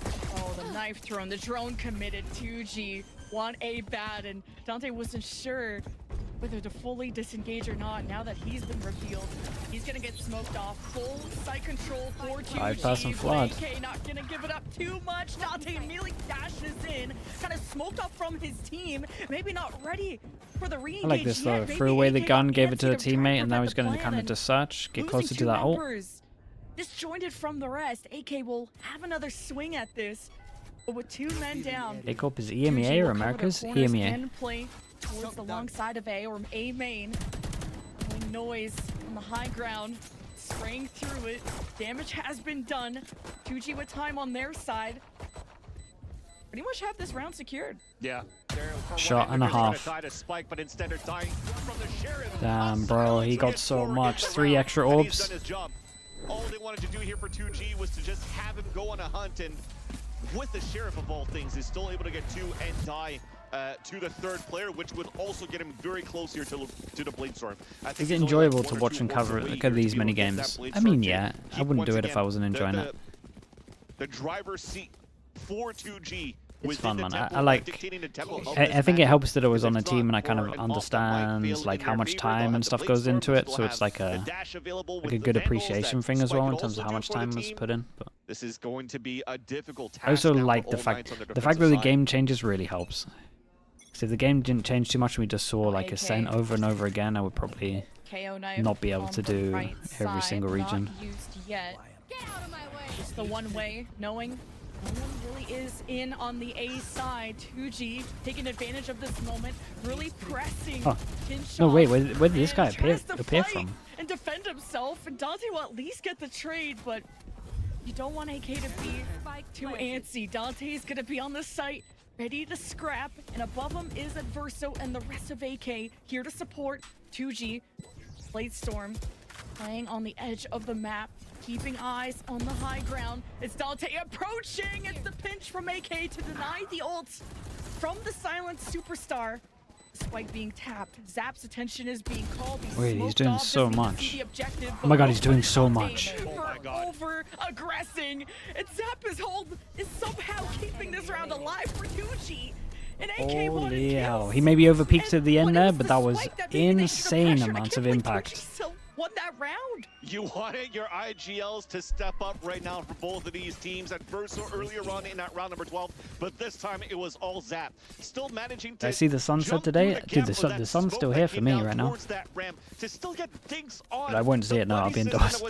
Oh, the knife thrown, the drone committed. 2G want A bad, and Dante wasn't sure whether to fully disengage or not. Now that he's been revealed, he's gonna get smoked off. Full site control for 2G. flood. AK not gonna give it up too much. Dante immediately dashes in, kind of smoked up from his team. Maybe not ready for the re-engage. I like this though. Threw away the gun, gave it to a teammate, and now he's going to come into search, get closer to that ult. Disjointed from the rest, AK will have another swing at this, but with 2 men down. Take up his EMEA or America's EMEA. Play towards the long side of A or A main. Noise on the high ground, spraying through it. Damage has been done. 2G with time on their side. Pretty much have this round secured. Yeah. Shot and a half. Damn, bro, he got so much. 3 extra orbs. All they wanted to do here for 2G was to just have him go on a hunt, and with the Sheriff of all things, is still able to get 2 and die to the 3rd player, which would also get him very close here to the Bladestorm. It's enjoyable to watch and cover these mini games. I mean, yeah, I wouldn't do it if I wasn't enjoying it. The driver's seat for 2G. It's fun, man. I think it helps that it was on a team and I kind of understand like how much time and stuff goes into it, so it's like a good appreciation thing as well in terms of how much time was put in. But this is going to be a difficult task. I also like the fact that the game changes really helps. So if the game didn't change too much and we just saw like Ascent over and over again, I would probably KO knife not be able to do right every side, single region. Not used yet. Just the one way, knowing no one really is in on the A side. 2G taking advantage of this moment, really pressing. Oh. Kinshasa, No, wait, where did this guy appear tries to fight from? and defend himself, and Dante will at least get the trade, but you don't want AK to be too antsy. Dante's gonna be on the site, ready to scrap, and above him is Adverso and the rest of AK here to support 2G. Blade Storm playing on the edge of the map, keeping eyes on the high ground. It's Dante approaching. It's the pinch from AK to deny the ult from the silent superstar. Despite being tapped, Zap's attention is being called. Wait, he's doing so much. Objective, Oh my god, he's doing so much. Over aggressing, and Zap is somehow keeping this round alive for 2G. And AK Holy hell. He maybe overpeaked at the end there, but that was insane amounts of impact. Won that round. You wanted your IGLs to step up right now for both of these teams. Adverso earlier on in that round number 12, but this time it was all Zap. Still managing to I see the sunset today. Dude, the sun's still here for me right now. To still get things on. But I won't see it now. I'll be indoors.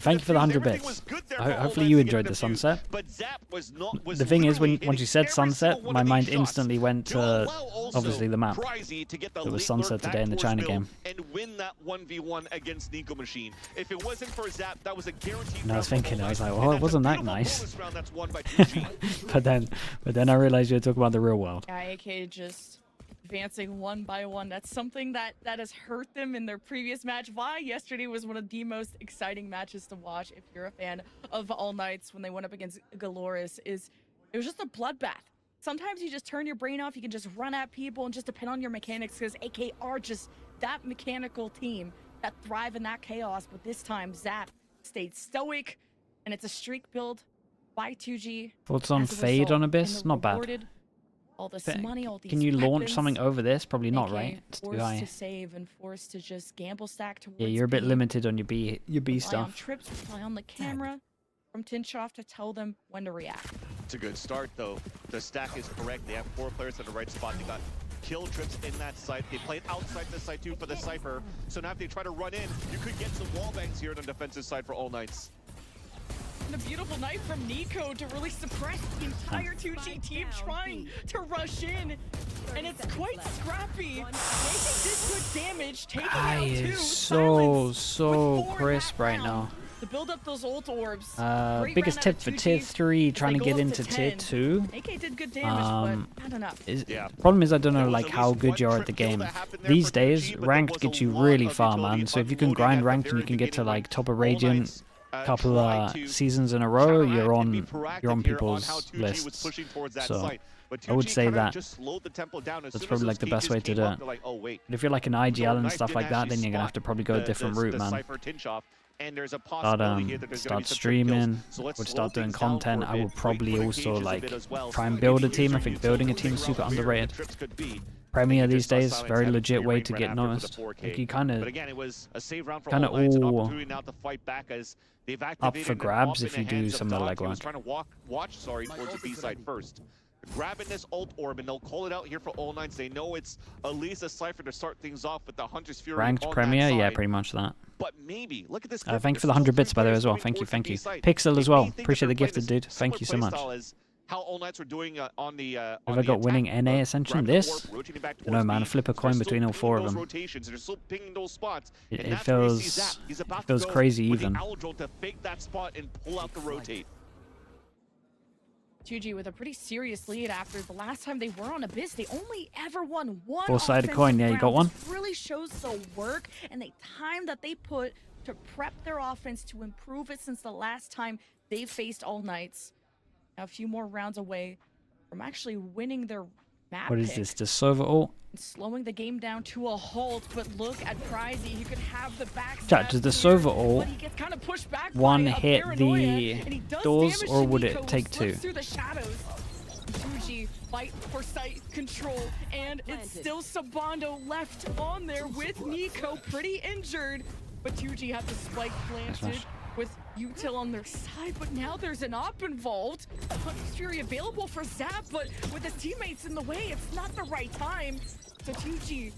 Thank you for the 100 bits. Hopefully you enjoyed the sunset. The thing is, once you said sunset, my mind instantly went to obviously the map. It was sunset today in the China game. And win that 1v1 against Nico Machine. If it wasn't for Zap, that was a guaranteed. And I was thinking, I was like, well, it wasn't that nice. but then I realized you were talking about the real world. Yeah, AK just advancing one by one. That's something that has hurt them in their previous match. Why yesterday was one of the most exciting matches to watch if you're a fan of All Knights when they went up against Galoris. It was just a bloodbath. Sometimes you just turn your brain off, you can just run at people and just depend on your mechanics, because AK are just that mechanical team that thrive in that chaos. But this time Zap stayed stoic, and it's a streak build by 2G. Thoughts on Fade on Abyss? Not bad. All this money, all these Can you launch weapons, something over this? Probably not, AK right? It's too forced high. to save and forced to just gamble stack towards Yeah, you're a bit B. limited on your B Rely on stuff. trips, rely on the camera from Tinshoff to tell them when to react. It's a good start, though. The stack is correct. They have 4 players at the right spot. They got kill trips in that site. They played outside the site, too, for the Cypher. So now if they try to run in, you could get some wall bangs here on the defensive side for All Knights. And a beautiful knife from Nico to really suppress the entire 2G team trying to rush in. And it's quite scrappy. AK did good damage, taking Guy out 2. is Silence so with 4 in crisp that right round now. to build up those ult orbs. Biggest Great round tip out of for 2G tier 3, as trying they to go get up into tier 10. 2. AK did good damage, but not enough. Problem is, I don't know like how good you are at the game. These days, ranked gets you really far, man. So if you can grind ranked and you can get to like top of Radiant couple seasons in a row, you're on people's lists. So I would say that that's probably like the best way to do it. But if you're like an IGL and stuff like that, then you're gonna have to probably go a different route, man. Start streaming, would start doing content. I would probably also like try and build a team. I think building a team is super underrated. Premier these days, very legit way to get noticed. Like you kind of all up for grabs if you do some of the legwork. Trying to watch towards the B side first. Grabbing this ult orb, and they'll call it out here for All Knights. They know it's at least a Cypher to start things off with the Hunter's Fury. Ranked Premier, yeah, pretty much that. But maybe look at this. Thank you for the 100 bits by the way as well. Thank you. Pixel as well. Appreciate the gifted, dude. Thank you so much. How All Knights are doing on the Have I got winning NA Ascension? This? No, man. Flip a coin between all 4 of them. It feels crazy even. 2G with a pretty serious lead after the last time they were on Abyss. They only ever won one 4-sided coin. Yeah, you got one. This really shows the work and the time that they put to prep their offense to improve it since the last time they faced All Knights. Now a few more rounds away from actually winning their map What is pick. this? The Sova ult? Slowing the game down to a halt, but look at Pricey. He could have the back. Chat, does the Sova ult one hit the doors or would it take 2? Through the shadows. 2G fight for site control, and it's still Sabando left on there with Nico pretty injured, but 2G have the spike planted with Util on their side, but now there's an op involved. Hunter's Fury available for Zap, but with his teammates in the way, it's not the right time. So 2G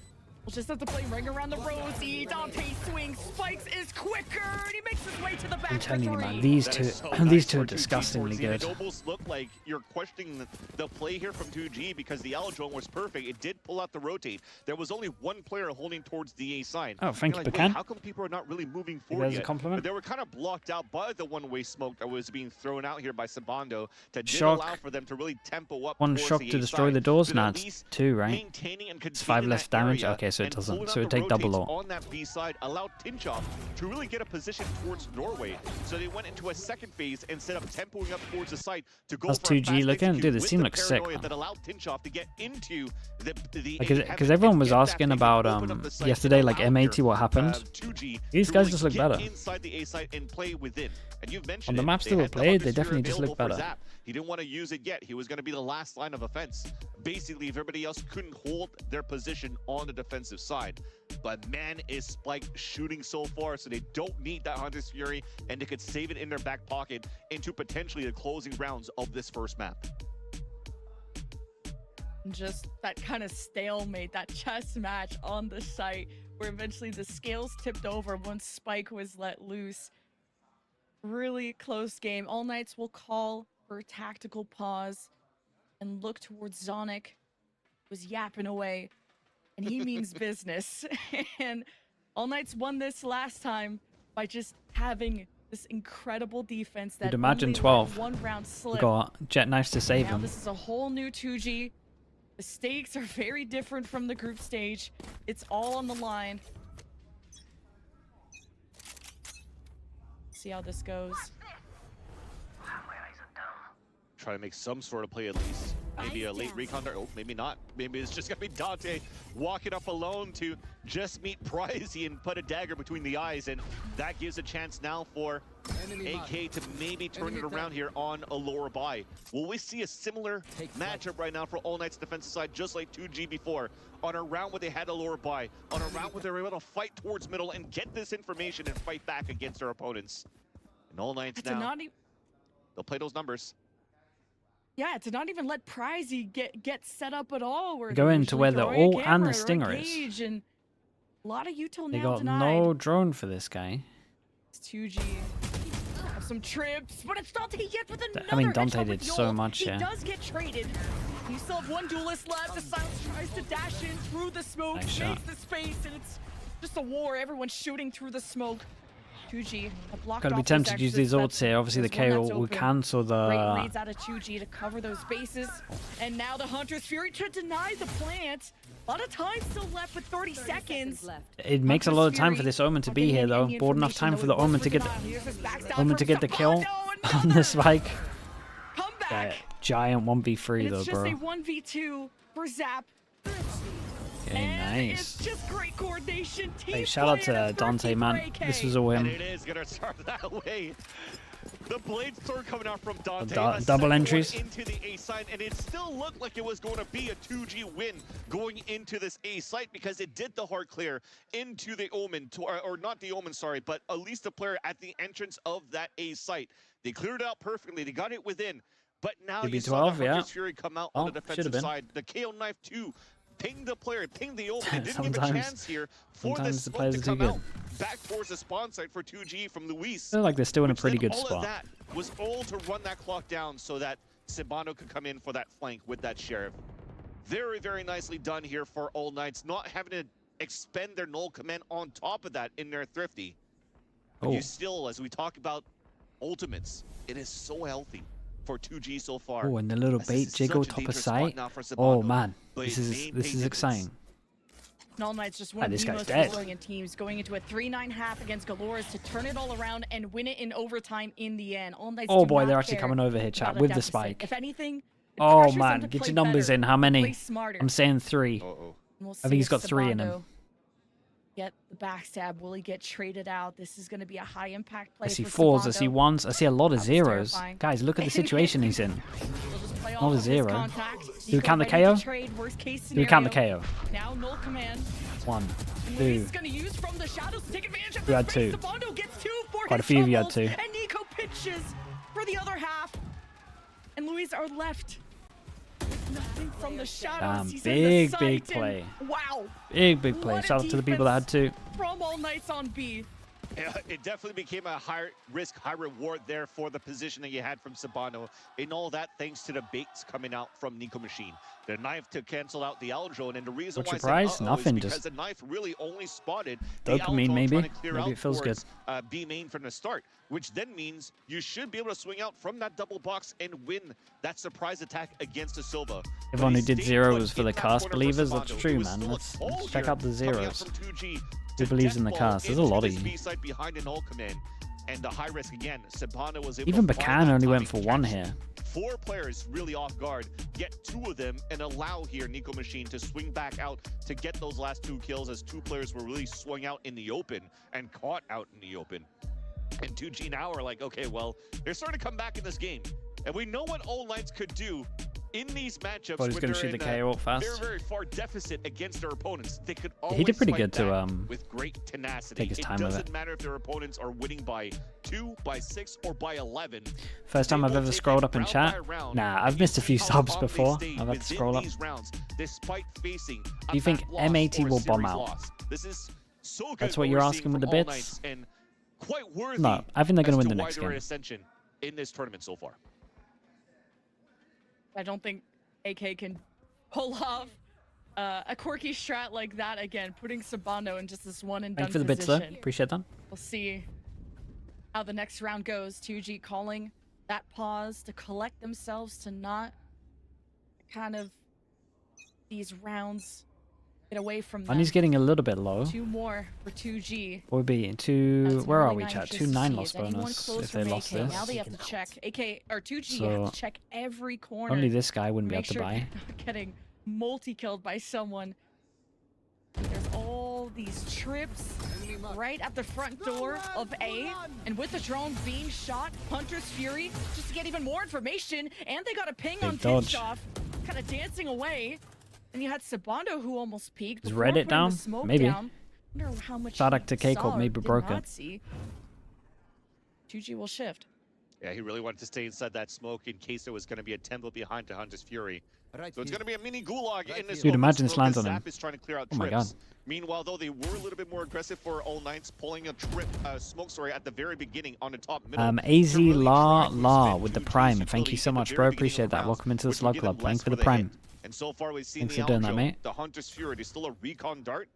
We'll just have to play ring around the rosy. Dante swings, spikes is quicker, and he makes his way to the back. I'm telling you, man, these two, these two are disgustingly good. It almost looked like you're questioning the play here from 2G because the L drone was perfect. It did pull out the rotate. There was only one player holding towards the A side. Oh, thank you, like, Pecan. how come people are not really moving forward yet? A compliment. But they were kind of blocked out by the one-way smoke that was being thrown out here by Sabando to Shock. allow for them to really tempo up. One shock to destroy the doors. Now it's 2, right? It's 5 less damage. Okay, so it doesn't. So it take double or. On that B side allowed Tinchoff to really get a position towards Norway. So they went into a second phase instead of tempoing up towards the site to go. That's for 2G looking. Dude, this team looks sick. That allowed Tinchoff to get into because everyone was asking about yesterday, like M80, what happened. These guys just look better. Inside the A site and play within. And you've mentioned on the maps that were played, they definitely just look better. He didn't want to use it yet. He was going to be the last line of offense. Basically, if everybody else couldn't hold their position on the defensive side. But man, is Spike shooting so far, so they don't need that Hunter's Fury, and they could save it in their back pocket into potentially the closing rounds of this first map. Just that kind of stalemate, that chess match on the site, where eventually the scales tipped over once Spike was let loose. Really close game. All Knights will call for a tactical pause and look towards Zonic, who's yapping away, and he means business. And All Knights won this last time by just having this incredible defense that you'd imagine only 12 one round slip. Got jet knives to save now him. This is a whole new 2G. The stakes are very different from the group stage. It's all on the line. See how this goes. Try to make some sort of play at least. Maybe a late recon there. Oh, maybe not. Maybe it's just gonna be Dante walking up alone to just meet Pricey and put a dagger between the eyes, and that gives a chance now for AK to maybe turn it around here on a lower buy. Will we see a similar matchup right now for All Knight's defensive side, just like 2G before, on a round where they had a lower buy, on a round where they were able to fight towards middle and get this information and fight back against their opponents? And All Knights now, they'll play those numbers. Yeah, to not even let Pricey get set up at all. Where go into where the ult and the stinger is. And a lot of util they now got denied. no drone for this guy. It's 2G. Have some trips, but it's Dante yet with another. I mean, Dante did so much, he yeah. He does get traded. You still have one duelist left. The Silence tries to dash in through the smoke, nice makes the space, and it's just a war. Everyone's shooting through the smoke. 2G gotta be tempted to use these ults here. Obviously the KO will cancel the great reads out of 2G to cover those bases. And now the Hunter's Fury to deny the plant. A lot of time still left with 30 seconds. It makes a lot of time for this Omen to be here though. Board enough time for the Omen to get the kill on the Spike. That giant 1v3 though, bro. It's just a 1v2 for Zap. Okay, nice. It's just great coordination. Hey, shout out to Dante, man. This was all him. And it is gonna start that way. The blade sword coming out from Dante. Double entries into the A site, and it still looked like it was going to be a 2G win going into this A site because it did the hard clear into the Omen, or not the Omen, sorry, but at least the player at the entrance of that A site. They cleared it out perfectly. They got it within, but now you saw the Hunter's Fury come out on the defensive side. The KO knife too. Ping the player, ping the Omen. It didn't give a chance here for this smoke to come out back towards the spawn site for 2G from Luis. I feel like they're still in a pretty good spot. All of that was all to run that clock down so that Sabando could come in for that flank with that Sheriff. Very, very nicely done here for All Knights, not having to expend their null command on top of that in their Thrifty. But you still, as we talk about ultimates, it is so healthy for 2G so far. Oh, and the little bait jiggle top of sight. Oh man, this is exciting. All Knights just one of the most resilient teams going into a 3-9 half against Galores to turn it all around and win it in overtime in the end. All Knights oh boy, they're actually coming over here, chat, with the spike. If anything, oh man, get your numbers in. How many? I'm saying 3. I think he's got 3 in him. Get the backstab. Will he get traded out? This is going to be a high impact play. I see 4s, I see 1s, I see a lot of 0s. Guys, look at the situation he's in. Not a 0. Do we count the KO? Do we count the KO? Now null command. 1, 2. We had 2. Quite a few of you had 2. And Nico pitches for the other half. And Luis are left with Nothing from the shadows. He's big, in the big sight, play. Wow. Big play. What a Shout out to the people that had to. from All Knights on B. It definitely became a high risk, high reward there for the position that you had from Sabano. And all that thanks to the baits coming out from Nico Machine. The knife to cancel out the Aldrone, and the reason why surprise? I said Nothing, is because just the knife really only spotted the dopamine, Aldrone maybe. trying to clear Maybe out it feels towards, good. B main from the start, which then means you should be able to swing out from that double box and win that surprise attack against the Silva. Everyone who did zero was for the cast believers. That's true, man. Let's check out the zeros. Who believes in the cast? There's a lot of you. And the high risk again, Sabano was able Even to find Bacan that only went timing for catch. one here. 4 players really off guard, get 2 of them and allow here Nico Machine to swing back out to get those last 2 kills, as 2 players were really swung out in the open and caught out in the open. And 2G now are like, okay, well, they're starting to come back in this game. And we know what All Knights could do in these matchups. Thought he was going to shoot the KO ult fast. Very, very far deficit against their opponents. They could always He did pretty fight good to back with great tenacity. take his time it with doesn't it. matter if their opponents are winning by 2, by 6, or by 11. First time I've ever scrolled up in chat. Nah, I've missed a few subs before. I've had to scroll up. Despite facing Do you think M80 will bomb out? This is so good. That's what you're asking with the bits? And quite worthy. No, I think they're going to win the as next why they're game. at Ascension in this tournament so far. I don't think AK can pull off a quirky strat like that again, putting Sabano in just this one and done Thanks for the bits, though. position. Appreciate that. We'll see how the next round goes. 2G calling that pause to collect themselves, to not kind of these rounds get away from them. Money's getting a little bit low. 2 more for 2G. What would be 2? That's Where are really we, nice chat? to 2-9 see. loss Is anyone bonus close if they from lost AK? this. Now they have to check. AK or 2G So, have to check every corner. Only this guy wouldn't be Make able to sure buy. they're not getting multi-killed by someone. There's all these trips right at the front door of A, and with the drone being shot, Hunter's Fury, just to get even more information, and they got a ping Big on dodge. Pinchoff, kind of dancing away. And you had Sabando who almost peeked. Is before Reddit putting down? the smoke Maybe. down. Wonder how much Shout he out to Keiko, saw or maybe did broke not it. see. 2G will shift. Yeah, he really wanted to stay inside that smoke in case there was going to be a temple behind to Hunter's Fury. So it's going to be a mini gulag in this. Dude, imagine this lands on Zap him. is trying to clear out Oh my trips. God. Meanwhile, though, they were a little bit more aggressive for All Knights, pulling a trip, smoke story at the very beginning on the top middle. AZ really La trying to La spin with the 2G's prime. utility Thank you so at the much, very bro. beginning Appreciate of the that. rounds, Welcome into the which will slug give club. them less Thanks for the hit. prime. And so far, we've seen Thanks the for doing that, outro, mate. the Hunter's Fury. There's still a recon dart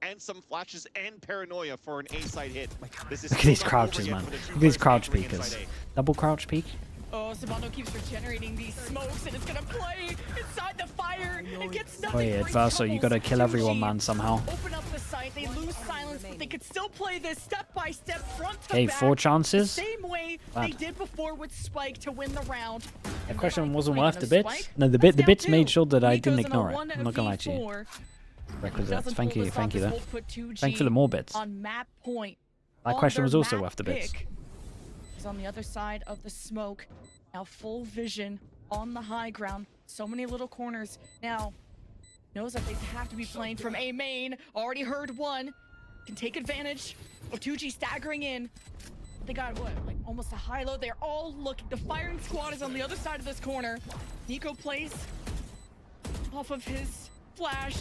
and some flashes and paranoia for an A-side hit. This is Look at still these not crouches, over yet man. for the two Look at these players crouch anchoring peekers. inside A. Double crouch peek. Oh, Sabando keeps regenerating these smokes, and it's gonna play inside the fire. It gets nothing. Oh yeah, great Adverso, you troubles. gotta kill everyone, 2G man, somehow. Open up the site, they lose silence, but they could still play this step by step, front to Okay, back. 4 chances. Same way they did before with Spike to win the round. That question wasn't Wait, worth no the bits. Spike? No, the That's the down bits 2. made sure that I didn't Nico's in a ignore it. I'm not gonna lie to you. 1v4. Requisites. Doesn't Thank pull you, this thank off, you this though. will put 2G Thanks for the more bits. on map point. That On question was their also map worth the bits. pick is on the other side of the smoke. Now full vision on the high ground. So many little corners. Now knows that they have to be playing from A main. Already heard one. Can take advantage of 2G staggering in. They got what, like almost a high low. They're all looking. The firing squad is on the other side of this corner. Nico plays off of his flash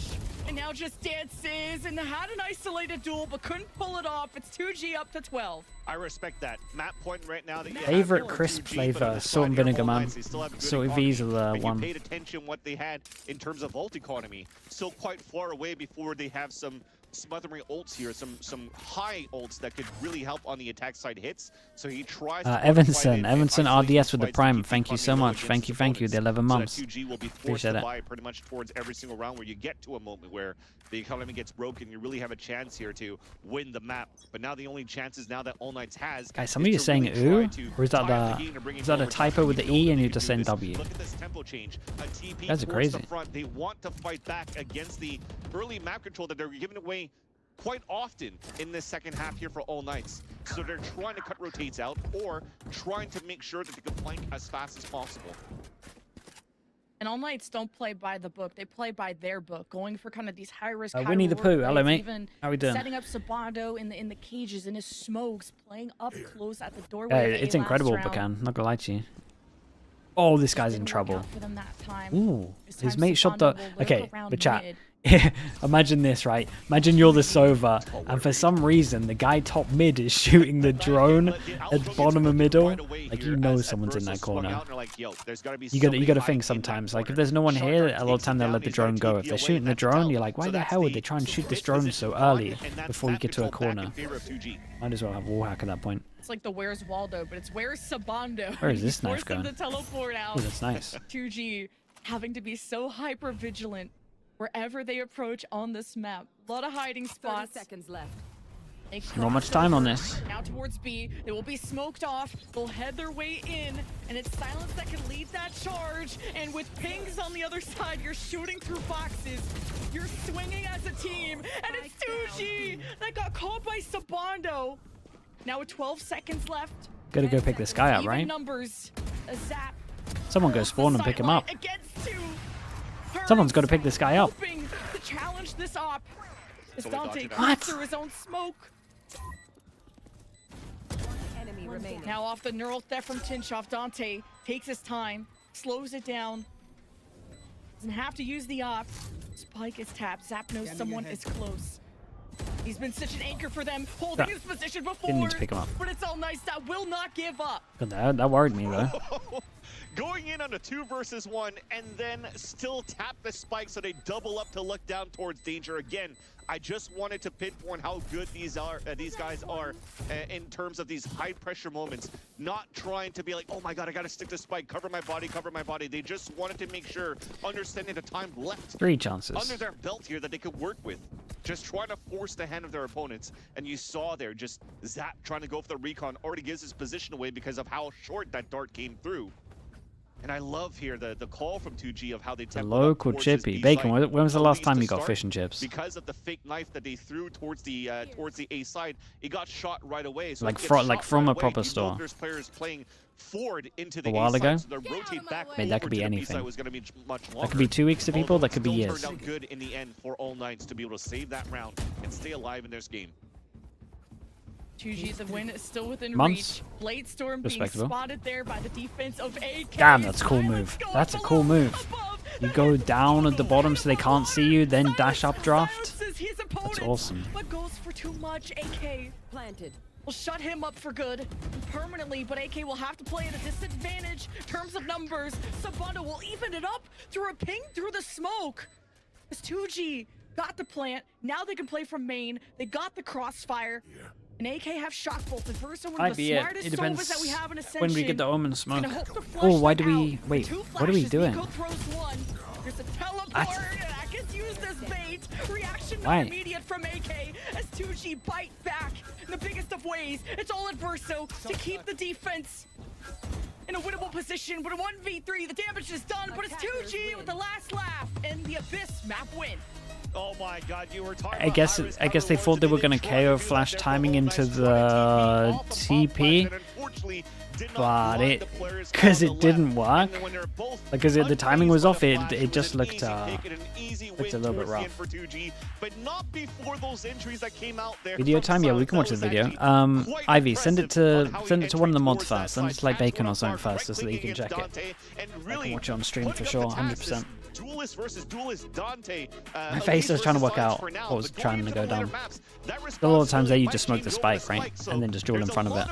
and now just dances and had an isolated duel but couldn't pull it off. It's 2G up to 12. I respect that. Map point right now that you Favorite have crisp 2G, flavor, but on the salt and side here, vinegar, All man. Knights, they still have a good Salty economy, V's are the and one. you paid attention what they had in terms of ult economy. Still quite far away before they have some smothering ults here, some high ults that could really help on the attack side hits. So he tries to Evanson and RDS isolate with the fights to prime. keep Thank you economy so low much. against Thank his you. The opponents. 11 So months. that 2G will be forced Appreciate to it. buy pretty much towards every single round where you get to a moment where the economy gets broken. You really have a chance here to win the map. But now the only chances now that All Knights has. Guys, somebody is saying ooh, or is that a typo with the E and you just saying W? Look at this tempo change. A TP Guys are towards crazy. the front. They want to fight back against the early map control that they're giving away quite often in this second half here for All Knights. So they're trying to cut rotates out or trying to make sure that they can flank as fast as possible. And All Knights don't play by the book. They play by their book, going for kind of these high-risk, Winnie the Pooh, hello, mate. Even How we doing? setting up Sabando in the cages, in his smokes, playing up close at the doorway. Yeah, of A it's last incredible, round. Bacan. Not gonna lie to you. Oh, this guy's in trouble. Ooh, his mate shot the... Okay, but chat. Imagine this, right? Imagine you're the Sova, and for some reason, the guy top mid is shooting the drone at bottom of middle. Like, you know someone's in that corner. You gotta think sometimes. Like, if there's no one here, a lot of time they'll let the drone go. If they're shooting the drone, you're like, why the hell would they try and shoot this drone so early before you get to a corner? Might as well have wall hack at that point. It's like the Where's Waldo, but it's Where's Sabando. Where is this knife going? To teleport out. Oh, that's nice. 2G having to be so hyper vigilant wherever they approach on this map. A lot of hiding spots. 30 seconds left. Not much time on this. Now towards B, they will be smoked off. They'll head their way in, and it's Silence that can lead that charge. And with pings on the other side, you're shooting through boxes. You're swinging as a team, and it's 2G that got caught by Sabando. Now with 12 seconds left. Gotta go pick this guy up, right? Numbers. A zap. Someone go spawn and pick him up. Someone's got to pick this guy up. To challenge this op. As Dante what? through his own smoke. Now off the neural theft from Tinchoff, Dante takes his time, slows it down. Doesn't have to use the op. Spike is tapped. Zap knows someone is close. He's been such an anchor for them, holding his position before. Didn't need to pick him up. But it's all nice. That will not give up. That worried me though. Going in on a 2 versus 1 and then still tap the spike so they double up to look down towards danger again. I just wanted to pinpoint how good these guys are in terms of these high pressure moments. Not trying to be like, oh my god, I gotta stick to spike, cover my body, cover my body. They just wanted to make sure, understanding the time left 3 chances under their belt here that they could work with. Just trying to force the hand of their opponents. And you saw there, just Zap trying to go for the recon already gives his position away because of how short that dart came through. And I love here the call from 2G of how they the local chippy. Bacon, when was the last time you got fish and chips? Because of the fake knife that they threw towards the A side, it got shot right away. So like from a proper store. There's players playing forward into the a while ago. So rotate back. I mean, that could be anything. Was be much that could be 2 weeks to people. That could be years. Turned out good in the end for all Knights to be able to save that round and stay alive in this game. 2G, the win is still within Months. reach. Blade Storm being spotted there by the defense of AK. Damn, that's a cool move. That's a cool move. You go down at the bottom so they can't see you, then dash up draft. That's awesome. But goes for too much. AK planted. Will shut him up for good and permanently, but AK will have to play at a disadvantage in terms of numbers. Sabando will even it up through a ping through the smoke. As 2G got the plant, now they can play from main. They got the crossfire. Yeah. And AK have shock bolt. The first one of the smartest Sovas that we have in Ascension. When we get the omen smoke. Oh, why do we wait? What are we doing? There's a teleport, and I can use this bait. Reaction not immediate from AK as 2G bite back in the biggest of ways. It's all Adverso to keep the defense in a winnable position. But a 1v3, the damage is done. But it's 2G with the last laugh and the Abyss map win. Oh my god, you were talking I guess they thought they were going to KO flash timing into the TP, but because it didn't work, because the timing was off, it just looked a little bit rough. Video time? Yeah, we can watch the video. Ivy, send it to one of the mods first. Send it to like Bacon or something first, so that you can check it. I can watch it on stream for sure, 100%. Duelist versus Duelist Dante. My face is trying to work out what was trying to go down. A lot of times there you just smoke the spike, right? And then just duel in front of it.